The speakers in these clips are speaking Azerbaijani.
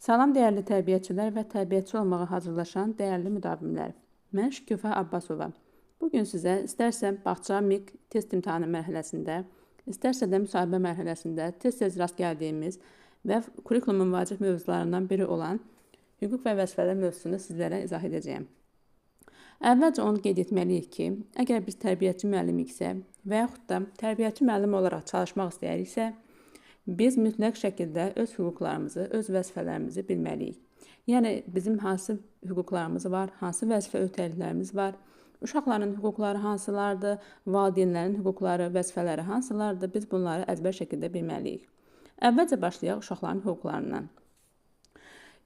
Salam dəyərli tərbiyəçilər və tərbiyəçi olmağa hazırlaşan dəyərli müdavimlər. Mən Şükufə Abbasova. Bugün sizə istərsə bağça MİQ test imtahanı mərhələsində, istərsə də müsahibə mərhələsində tez-tez rast gəldiyimiz və kurikulumun vacib mövzularından biri olan hüquq və vəzifələr mövzusunu sizlərə izah edəcəyəm. Əvvəlcə onu qeyd etməliyik ki, əgər biz tərbiyəçi müəllimiksə və yaxud da tərbiyəçi müəllim olaraq çalışmaq istəyiriksə, biz mütləq şəkildə öz hüquqlarımızı, öz vəzifələrimizi bilməliyik. Yəni, bizim hansı hüquqlarımız var, hansı vəzifə öhdəliklərimiz var, uşaqların hüquqları hansılardır, valideynlərin hüquqları, vəzifələri hansılardır, biz bunları əzbər şəkildə bilməliyik. Əvvəlcə başlayaq uşaqların hüquqlarından.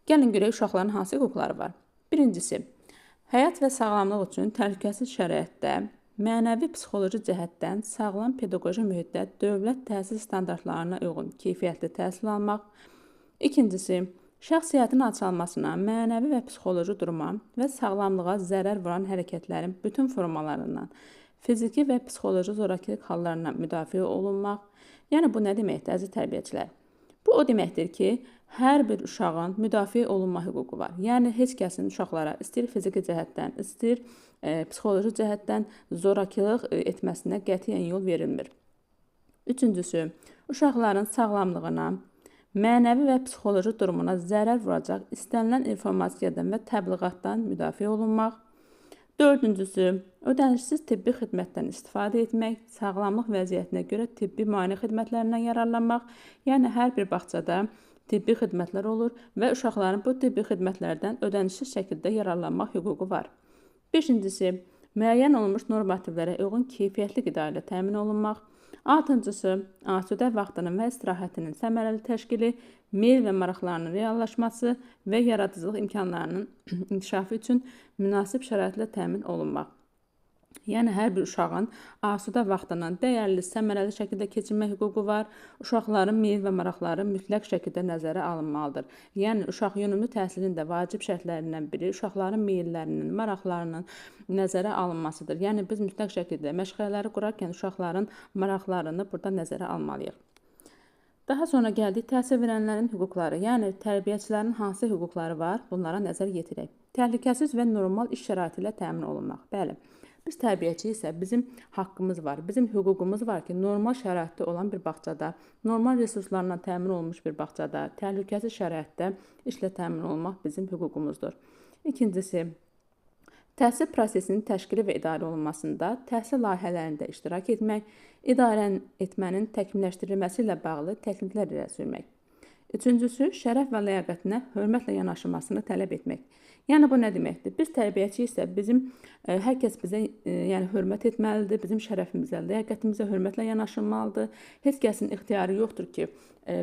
Gəlin görək uşaqların hansı hüquqları var. Birincisi, həyat və sağlamlıq üçün təhlükəsiz şəraitdə, mənəvi psixoloji cəhətdən sağlam pedaqoji mühitdə dövlət təhsil standartlarına uyğun keyfiyyətli təhsil almaq. İkincisi, şəxsiyyətin alçalmasına, mənəvi və psixoloji duruma və sağlamlığa zərər vuran hərəkətlərin bütün formalarından, fiziki və psixoloji zorakılıq hallarından müdafiə olunmaq. Yəni, bu nə deməkdir, əziz tərbiyəçilər? Bu o deməkdir ki, hər bir uşağın müdafiə olunma hüququ var. Yəni, heç kəsin uşaqlara istəyir fiziki cəhətdən, istəyir psixoloji cəhətdən zorakılıq etməsinə qətiyyən yol verilmir. Üçüncüsü, uşaqların sağlamlığına, mənəvi və psixoloji durumuna zərər vuracaq istənilən informasiyadan və təbliğatdan müdafiə olunmaq. Dördüncüsü, ödənişsiz tibbi xidmətdən istifadə etmək, sağlamlıq vəziyyətinə görə tibbi müayinə xidmətlərindən yararlanmaq. Yəni, hər bir bağçada tibbi xidmətlər olur və uşaqların bu tibbi xidmətlərdən ödənişsiz şəkildə yararlanmaq hüququ var. Beşincisi, müəyyən olunmuş normativlərə uyğun keyfiyyətli qida ilə təmin olunmaq. Altıncısı, asudə vaxtının və istirahətinin səmərəli təşkili, meyl və maraqlarının reallaşması və yaradıcılıq imkanlarının inkişafı üçün münasib şəraitlə təmin olunmaq. Yəni, hər bir uşağın asudə vaxtının dəyərli, səmərəli şəkildə keçirmə hüququ var. Uşaqların meyl və maraqları mütləq şəkildə nəzərə alınmalıdır. Yəni, uşaq yönümlü təhsilin də vacib şərtlərindən biri uşaqların meyllərinin, maraqlarının nəzərə alınmasıdır. Yəni, biz mütləq şəkildə məşğələləri qurarkən uşaqların maraqlarını burada nəzərə almalıyıq. Daha sonra gəldik təhsil verənlərin hüquqları, yəni tərbiyəçilərin hansı hüquqları var, bunlara nəzər yetirək. Təhlükəsiz və normal iş şəraiti ilə təmin olunmaq. Bəli, biz tərbiyəçi isə bizim haqqımız var, bizim hüququmuz var ki, normal şəraitdə olan bir bağçada, normal resurslarla təmin olunmuş bir bağçada, təhlükəsiz şəraitdə işlə təmin olmaq bizim hüququmuzdur. İkincisi, təhsil prosesinin təşkili və idarə olunmasında təhsil layihələrində iştirak etmək, idarə etmənin təkmilləşdirilməsi ilə bağlı təkliflər irəli sürmək. Üçüncüsü, şərəf və ləyaqətinə hörmətlə yanaşılmasını tələb etmək. Yəni, bu nə deməkdir? Biz tərbiyəçi isə hər kəs bizə hörmət etməlidir, bizim şərəfimizə, ləyaqətimizə hörmətlə yanaşılmalıdır. Heç kəsin ixtiyarı yoxdur ki,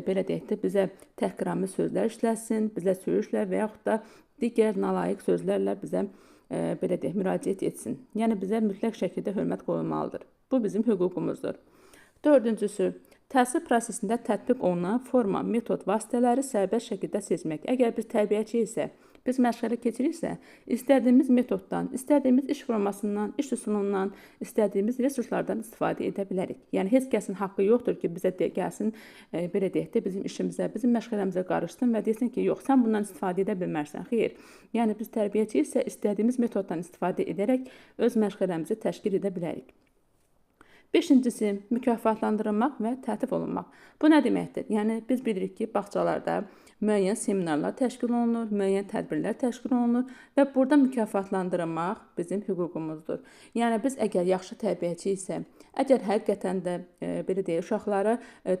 belə deyək də, bizə təhqiramiz sözlər işləsin, bizə söyüşlə və yaxud da digər nalayiq sözlərlə bizə belə deyək, müraciət etsin. Yəni, bizə mütləq şəkildə hörmət qoyulmalıdır. Bu bizim hüququmuzdur. Dördüncüsü, təhsil prosesində tətbiq olunan forma, metod, vasitələri sərbəst şəkildə seçmək. Əgər biz tərbiyəçi isə, biz məşğələ keçiriksə, istədiyimiz metoddan, istədiyimiz iş formasından, iş üsulundan, istədiyimiz resurslardan istifadə edə bilərik. Yəni, heç kəsin haqqı yoxdur ki, bizə gəlsin, belə deyək də, bizim işimizə, bizim məşğələmizə qarışsın və desin ki, yox, sən bundan istifadə edə bilmərsən. Xeyr, yəni biz tərbiyəçi isə istədiyimiz metoddan istifadə edərək öz məşğələmizi təşkil edə bilərik. Beşincisi, mükafatlandırılmaq və təltif olunmaq. Bu nə deməkdir? Yəni, biz bilirik ki, bağçalarda müəyyən seminarlar təşkil olunur, müəyyən tədbirlər təşkil olunur və burada mükafatlandırılmaq bizim hüququmuzdur. Yəni, biz əgər yaxşı tərbiyəçi isə, əgər həqiqətən də, belə deyək, uşaqlara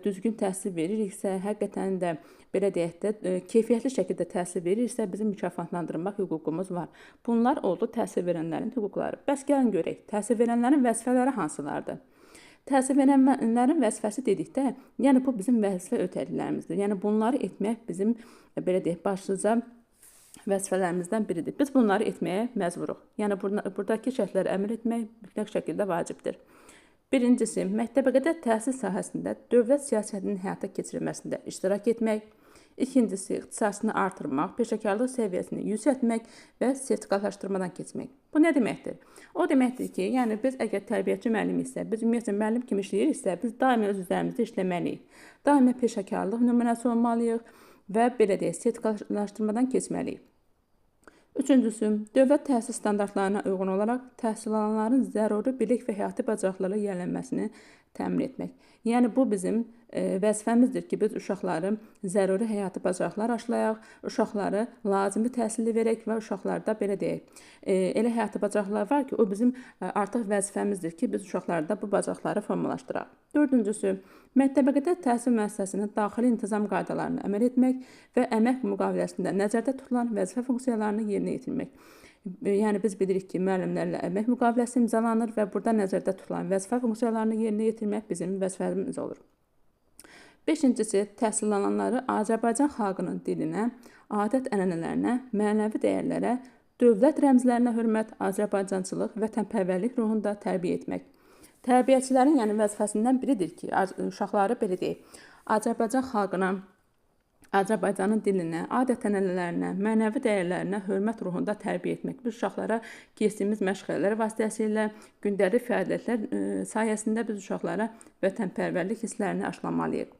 düzgün təhsil veririksə, həqiqətən də, belə deyək də, keyfiyyətli şəkildə təhsil veririksə, bizim mükafatlandırmaq hüququmuz var. Bunlar oldu təhsil verənlərin hüquqları. Bəs gəlin görək, təhsil verənlərin vəzifələri hansılardır? Təhsil verənlərin vəzifəsi dedikdə, yəni bu bizim vəzifə öhdəliklərimizdir. Yəni bunları etmək bizim, belə deyək, başlıca vəzifələrimizdən biridir. Biz bunları etməyə məcburuq. Yəni buradakı şərtləri əməl etmək mütləq şəkildə vacibdir. Birincisi, məktəbəqədər təhsil sahəsində dövlət siyasətinin həyata keçirilməsində iştirak etmək. İkincisi, ixtisasını artırmaq, peşəkarlıq səviyyəsini yüksəltmək və sertifikatlaşdırmadan keçmək. Bu nə deməkdir? O deməkdir ki, yəni biz əgər tərbiyəçi müəllim isə, biz ümumiyyətlə müəllim kimi işləyiriksə, biz daima öz üzərimizdə işləməliyik. Daima peşəkarlıq nümunəsi olmalıyıq. və belə deyək, sertifikatlaşdırmadan keçməliyik. Üçüncüsü, dövlət təhsil standartlarına uyğun olaraq təhsil alanların zəruri bilik və həyati bacarıqlara yiyələnməsini təmin etmək. Yəni, bu bizim vəzifəmizdir ki, biz uşaqları zəruri həyati bacarıqlar aşılayaq, uşaqları lazımi təhsili verək və uşaqlarda belə deyək, elə həyati bacarıqlar var ki, o bizim artıq vəzifəmizdir ki, biz uşaqlarda bu bacarıqları formalaşdıraq. Dördüncüsü, məktəbəqədər təhsil müəssisəsinin daxili intizam qaydalarına əməl etmək və əmək müqaviləsində nəzərdə tutulan vəzifə funksiyalarını yerinə yetirmək. Yəni, biz bilirik ki, müəllimlərlə əmək müqaviləsi imzalanır və burada nəzərdə tutulan vəzifə funksiyalarını yerinə yetirmək bizim vəzifəmiz olur. Beşincisi, təhsil alanları Azərbaycan xalqının dilinə, adət-ənənələrinə, mənəvi dəyərlərə, dövlət rəmzlərinə hörmət, Azərbaycançılıq, vətənpərvərlik ruhunda tərbiyə etmək. Tərbiyəçilərin vəzifəsindən biridir ki, uşaqları belə deyək, Azərbaycan xalqına, Azərbaycanın dilinə, adət-ənənələrinə, mənəvi dəyərlərinə hörmət ruhunda tərbiyə etmək. Biz uşaqlara keçdiyimiz məşğələlər vasitəsilə, gündəlik fəaliyyətlər sayəsində biz uşaqlara vətənpərvərlik hisslərini aşılamalıyıq.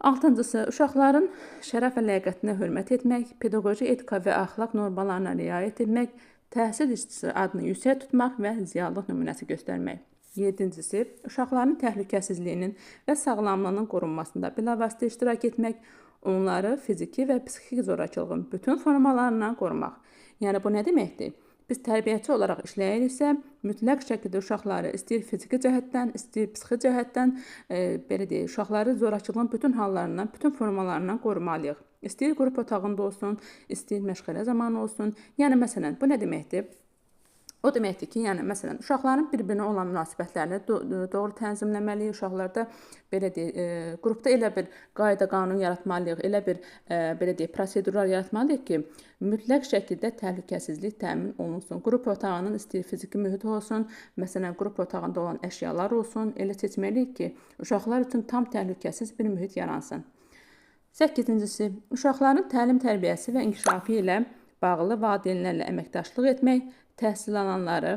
Altıncısı, uşaqların şərəf və ləyaqətinə hörmət etmək, pedaqoji etika və əxlaq normalarına riayət etmək, təhsil işçisi adını yüksək tutmaq və ziyalılıq nümunəsi göstərmək. Yedincisi, uşaqların təhlükəsizliyinin və sağlamlığının qorunmasında bilavasitə iştirak etmək, onları fiziki və psixiki zorakılığın bütün formalarından qorumaq. Yəni, bu nə deməkdir? Biz tərbiyəçi olaraq işləyiriksə, mütləq şəkildə uşaqları istəyir fiziki cəhətdən, istəyir psixi cəhətdən, belə deyək, uşaqları zorakılığın bütün hallarından, bütün formalarından qorumalıyıq. İstəyir qrup otağında olsun, istəyir məşğələ zamanı olsun. Yəni, məsələn, bu nə deməkdir? O deməkdir ki, yəni, məsələn, uşaqların bir-birinə olan münasibətlərini doğru tənzimləməliyik. Uşaqlarda, belə deyək, qrupda elə bir qayda, qanun yaratmalıyıq, elə bir, belə deyək, prosedurlar yaratmalıyıq ki, mütləq şəkildə təhlükəsizlik təmin olunsun. Qrup otağının istəyir fiziki mühit olsun, məsələn, qrup otağında olan əşyalar olsun, elə seçməliyik ki, uşaqlar üçün tam təhlükəsiz bir mühit yaransın. 8-incisi, uşaqların təlim tərbiyəsi və inkişafı ilə bağlı valideynlərlə əməkdaşlıq etmək, təhsil alanları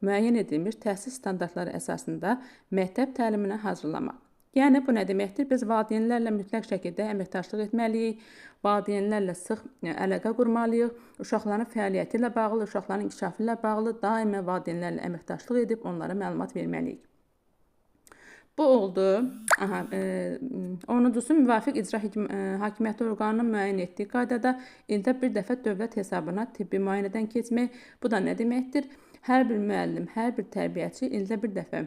müəyyən edilmiş təhsil standartları əsasında məktəb təliminə hazırlamaq. Yəni, bu nə deməkdir? Biz valideynlərlə mütləq şəkildə əməkdaşlıq etməliyik, valideynlərlə sıx əlaqə qurmalıyıq, uşaqların fəaliyyəti ilə bağlı, uşaqların inkişafı ilə bağlı daima valideynlərlə əməkdaşlıq edib onlara məlumat verməliyik. Bu oldu. 10-uncusu, müvafiq icra hakimiyyəti orqanının müəyyən etdiyi qaydada ildə bir dəfə dövlət hesabına tibbi müayinədən keçmək. Bu da nə deməkdir? Hər bir müəllim, hər bir tərbiyəçi ildə bir dəfə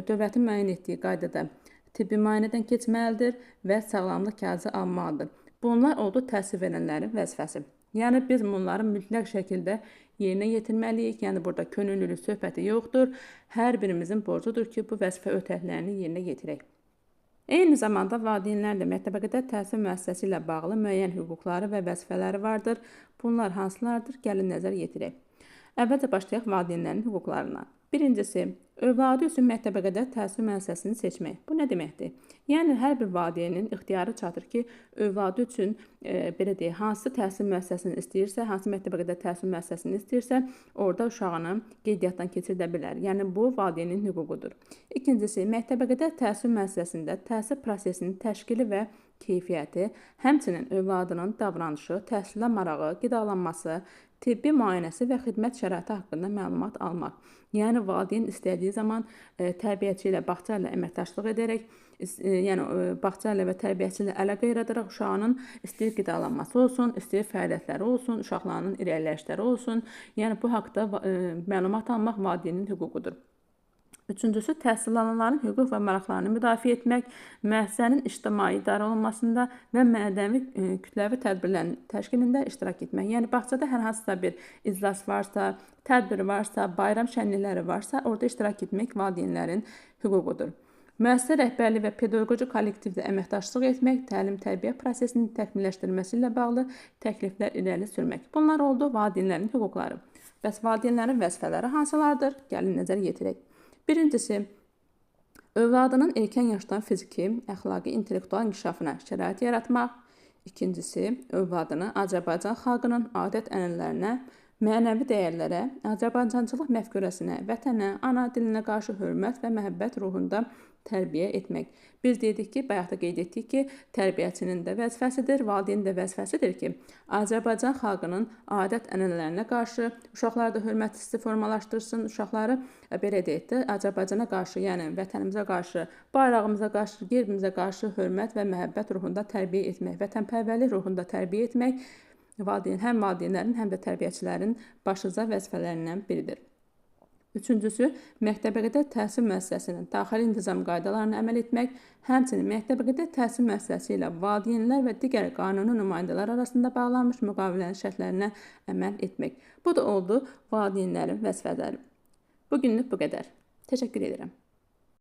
dövlətin müəyyən etdiyi qaydada tibbi müayinədən keçməlidir və sağlamlıq kağızı almalıdır. Bunlar oldu təhsil verənlərin vəzifəsi. Yəni, biz bunları mütləq şəkildə yerinə yetirməliyik. Yəni, burada könüllülük söhbəti yoxdur. Hər birimizin borcudur ki, bu vəzifə ötəklərini yerinə yetirək. Eyni zamanda valideynlərlə məktəbəqədər təhsil müəssisəsi ilə bağlı müəyyən hüquqları və vəzifələri vardır. Bunlar hansılardır? Gəlin nəzər yetirək. Əvvəlcə başlayaq valideynlərin hüquqlarına. Birincisi, övladı üçün məktəbəqədər təhsil müəssisəsini seçmək. Bu nə deməkdir? Yəni, hər bir valideynin ixtiyarı çatır ki, övladı üçün belə deyək, hansı təhsil müəssisəsini istəyirsə, hansı məktəbəqədər təhsil müəssisəsini istəyirsə, orada uşağını qeydiyyatdan keçirdə bilər. Yəni, bu valideynin hüququdur. İkincisi, məktəbəqədər təhsil müəssisəsində təhsil prosesinin təşkili və keyfiyyəti, həmçinin övladının davranışı, təhsilə marağı, qidalanması, tibbi müayinəsi və xidmət şəraiti haqqında məlumat almaq. Yəni, valideyn istədiyi zaman tərbiyəçi ilə, bağça ilə əməkdaşlıq edərək, yəni bağça ilə və tərbiyəçi ilə əlaqə yaradaraq uşağının istəyir qidalanması olsun, istəyir fəaliyyətləri olsun, uşaqlarının irəliləyişləri olsun. Yəni, bu haqda məlumat almaq valideynin hüququdur. Üçüncüsü, təhsil alanların hüquq və maraqlarını müdafiə etmək, müəssisənin ictimai idarə olunmasında və mənəvi kütləvi tədbirlərin təşkilində iştirak etmək. Yəni, bağçada hər hansısa bir iclas varsa, tədbir varsa, bayram şənlikləri varsa, orada iştirak etmək valideynlərin hüququdur. Müəssisə rəhbərliyi və pedaqoji kollektivdə əməkdaşlıq etmək, təlim-tərbiyə prosesinin təkmilləşdirilməsi ilə bağlı təkliflər irəli sürmək. Bunlar oldu valideynlərin hüquqları. Bəs valideynlərin vəzifələri hansılardır? Gəlin nəzər yetirək. Birincisi, övladının erkən yaşdan fiziki, əxlaqi, intellektual inkişafına şərait yaratmaq. İkincisi, övladını Azərbaycan xalqının adət-ənənələrinə, mənəvi dəyərlərə, Azərbaycançılıq məfkurəsinə, vətənə, ana dilinə qarşı hörmət və məhəbbət ruhunda tərbiyə etmək. Biz dedik ki, bayaq da qeyd etdik ki, tərbiyəçinin də vəzifəsidir, valideynin də vəzifəsidir ki, Azərbaycan xalqının adət-ənənələrinə qarşı uşaqlarda hörmət hissi formalaşdırsın, uşaqları belə deyək də, Azərbaycana qarşı, yəni vətənimizə qarşı, bayrağımıza qarşı, yerimizə qarşı hörmət və məhəbbət ruhunda tərbiyə etmək, vətənpərvərlik ruhunda tərbiyə etmək həm valideynlərin, həm də tərbiyəçilərin başlıca vəzifələrindən biridir. Üçüncüsü, məktəbəqədər təhsil müəssisəsinin daxili intizam qaydalarına əməl etmək, həmçinin məktəbəqədər təhsil müəssisəsi ilə valideynlər və digər qanuni nümayəndələr arasında bağlanmış müqavilənin şərtlərinə əməl etmək. Bu da oldu valideynlərin vəzifələri. Bugünlük bu qədər. Təşəkkür edirəm.